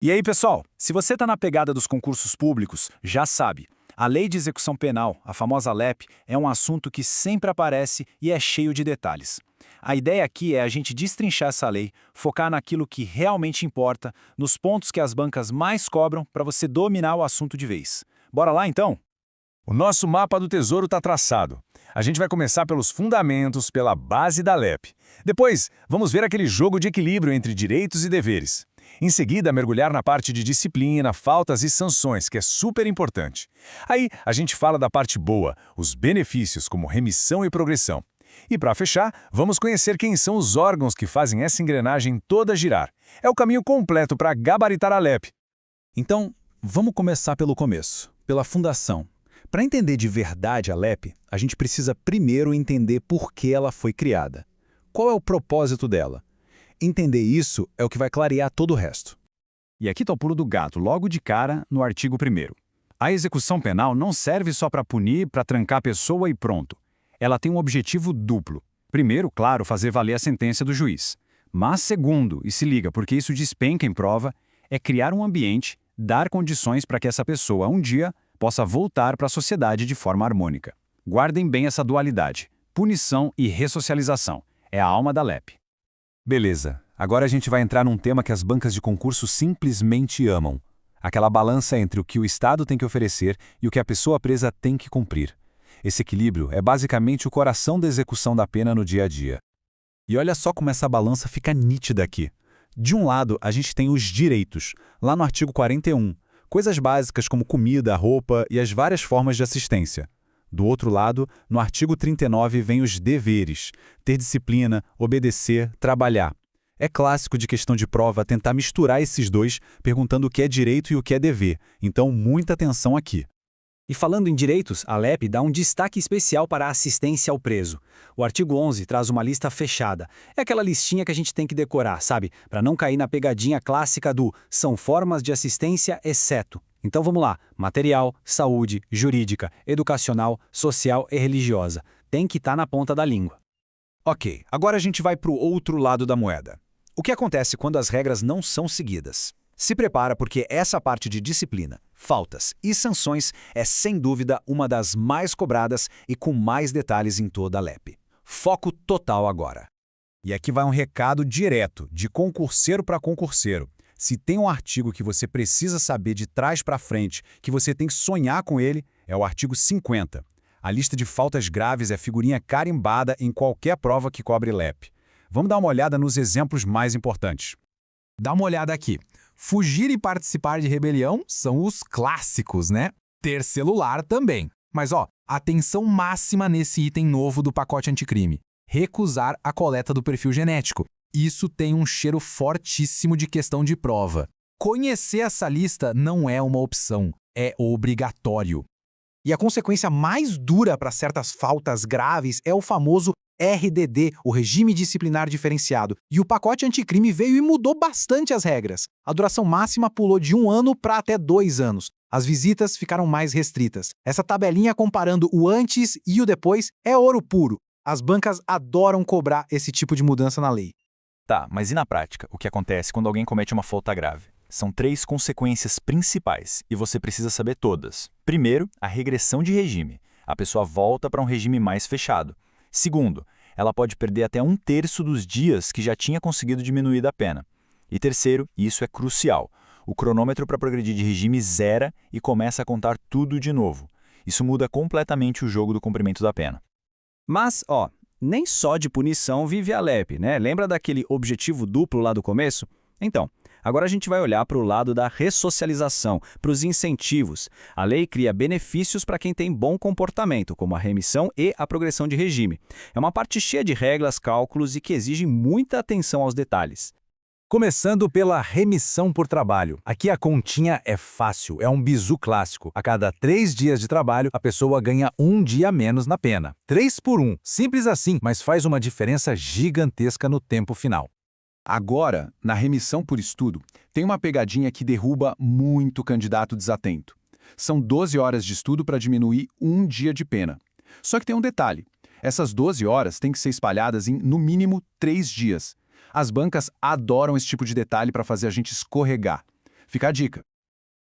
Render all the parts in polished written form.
E aí, pessoal, se você está na pegada dos concursos públicos, já sabe, a Lei de Execução Penal, a famosa LEP, é um assunto que sempre aparece e é cheio de detalhes. A ideia aqui é a gente destrinchar essa lei, focar naquilo que realmente importa, nos pontos que as bancas mais cobram para você dominar o assunto de vez. Bora lá, então? O nosso mapa do tesouro está traçado. A gente vai começar pelos fundamentos, pela base da LEP. Depois, vamos ver aquele jogo de equilíbrio entre direitos e deveres. Em seguida, mergulhar na parte de disciplina, faltas e sanções, que é super importante. Aí, a gente fala da parte boa, os benefícios como remissão e progressão. E para fechar, vamos conhecer quem são os órgãos que fazem essa engrenagem toda girar. É o caminho completo para gabaritar a LEP. Então, vamos começar pelo começo, pela fundação. Para entender de verdade a LEP, a gente precisa primeiro entender por que ela foi criada. Qual é o propósito dela? Entender isso é o que vai clarear todo o resto. E aqui está o pulo do gato, logo de cara, no artigo 1º. A execução penal não serve só para punir, para trancar a pessoa e pronto. Ela tem um objetivo duplo. Primeiro, claro, fazer valer a sentença do juiz. Mas segundo, e se liga, porque isso despenca em prova, é criar um ambiente, dar condições para que essa pessoa, um dia, possa voltar para a sociedade de forma harmônica. Guardem bem essa dualidade. Punição e ressocialização. É a alma da LEP. Beleza, agora a gente vai entrar num tema que as bancas de concurso simplesmente amam. Aquela balança entre o que o Estado tem que oferecer e o que a pessoa presa tem que cumprir. Esse equilíbrio é basicamente o coração da execução da pena no dia a dia. E olha só como essa balança fica nítida aqui. De um lado, a gente tem os direitos, lá no artigo 41, coisas básicas como comida, roupa e as várias formas de assistência. Do outro lado, no artigo 39 vem os deveres, ter disciplina, obedecer, trabalhar. É clássico de questão de prova tentar misturar esses dois, perguntando o que é direito e o que é dever, então muita atenção aqui. E falando em direitos, a LEP dá um destaque especial para a assistência ao preso. O artigo 11 traz uma lista fechada. É aquela listinha que a gente tem que decorar, sabe? Para não cair na pegadinha clássica do são formas de assistência exceto. Então vamos lá, material, saúde, jurídica, educacional, social e religiosa. Tem que estar na ponta da língua. Ok, agora a gente vai para o outro lado da moeda. O que acontece quando as regras não são seguidas? Se prepara porque essa parte de disciplina, faltas e sanções é sem dúvida uma das mais cobradas e com mais detalhes em toda a LEP. Foco total agora. E aqui vai um recado direto, de concurseiro para concurseiro. Se tem um artigo que você precisa saber de trás para frente, que você tem que sonhar com ele, é o artigo 50. A lista de faltas graves é figurinha carimbada em qualquer prova que cobre LEP. Vamos dar uma olhada nos exemplos mais importantes. Dá uma olhada aqui. Fugir e participar de rebelião são os clássicos, né? Ter celular também. Mas atenção máxima nesse item novo do pacote anticrime. Recusar a coleta do perfil genético. Isso tem um cheiro fortíssimo de questão de prova. Conhecer essa lista não é uma opção, é obrigatório. E a consequência mais dura para certas faltas graves é o famoso RDD, o Regime Disciplinar Diferenciado. E o pacote anticrime veio e mudou bastante as regras. A duração máxima pulou de 1 ano para até 2 anos. As visitas ficaram mais restritas. Essa tabelinha comparando o antes e o depois é ouro puro. As bancas adoram cobrar esse tipo de mudança na lei. Tá, mas e na prática? O que acontece quando alguém comete uma falta grave? São 3 consequências principais, e você precisa saber todas. Primeiro, a regressão de regime. A pessoa volta para um regime mais fechado. Segundo, ela pode perder até 1/3 dos dias que já tinha conseguido diminuir da pena. E terceiro, e isso é crucial, o cronômetro para progredir de regime zera e começa a contar tudo de novo. Isso muda completamente o jogo do cumprimento da pena. Mas, nem só de punição vive a LEP, né? Lembra daquele objetivo duplo lá do começo? Então, agora a gente vai olhar para o lado da ressocialização, para os incentivos. A lei cria benefícios para quem tem bom comportamento, como a remissão e a progressão de regime. É uma parte cheia de regras, cálculos e que exige muita atenção aos detalhes. Começando pela remissão por trabalho. Aqui a continha é fácil, é um bizu clássico. A cada 3 dias de trabalho, a pessoa ganha 1 dia a menos na pena. 3 por 1. Simples assim, mas faz uma diferença gigantesca no tempo final. Agora, na remissão por estudo, tem uma pegadinha que derruba muito candidato desatento. São 12 horas de estudo para diminuir 1 dia de pena. Só que tem um detalhe. Essas 12 horas têm que ser espalhadas em, no mínimo, 3 dias. As bancas adoram esse tipo de detalhe para fazer a gente escorregar. Fica a dica.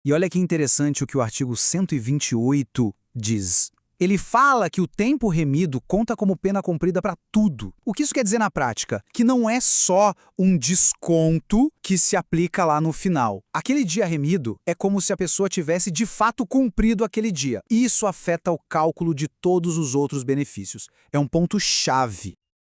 E olha que interessante o que o artigo 128 diz. Ele fala que o tempo remido conta como pena cumprida para tudo. O que isso quer dizer na prática? Que não é só um desconto que se aplica lá no final. Aquele dia remido é como se a pessoa tivesse de fato cumprido aquele dia. E isso afeta o cálculo de todos os outros benefícios. É um ponto-chave.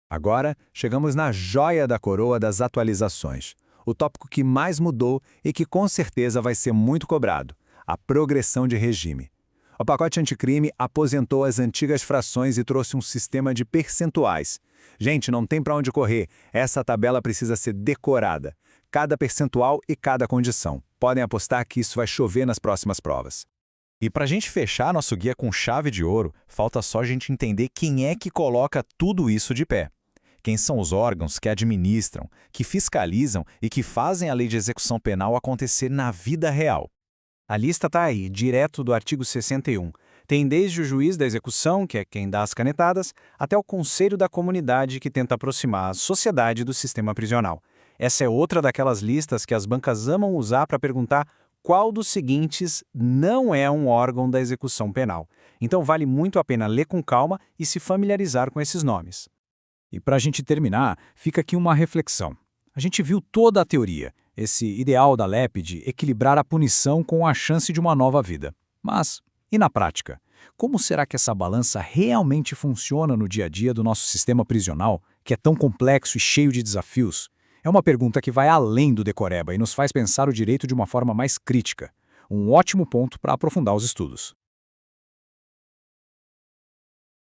Agora, chegamos na joia da coroa das atualizações. O tópico que mais mudou e que com certeza vai ser muito cobrado: a progressão de regime. O pacote anticrime aposentou as antigas frações e trouxe um sistema de percentuais. Gente, não tem para onde correr. Essa tabela precisa ser decorada. Cada percentual e cada condição. Podem apostar que isso vai chover nas próximas provas. E para a gente fechar nosso guia com chave de ouro, falta só a gente entender quem é que coloca tudo isso de pé. Quem são os órgãos que administram, que fiscalizam e que fazem a lei de execução penal acontecer na vida real. A lista está aí, direto do artigo 61. Tem desde o juiz da execução, que é quem dá as canetadas, até o conselho da comunidade, que tenta aproximar a sociedade do sistema prisional. Essa é outra daquelas listas que as bancas amam usar para perguntar qual dos seguintes não é um órgão da execução penal. Então vale muito a pena ler com calma e se familiarizar com esses nomes. E para a gente terminar, fica aqui uma reflexão. A gente viu toda a teoria, esse ideal da LEP de equilibrar a punição com a chance de uma nova vida. Mas, e na prática? Como será que essa balança realmente funciona no dia a dia do nosso sistema prisional, que é tão complexo e cheio de desafios? É uma pergunta que vai além do decoreba e nos faz pensar o direito de uma forma mais crítica. Um ótimo ponto para aprofundar os estudos.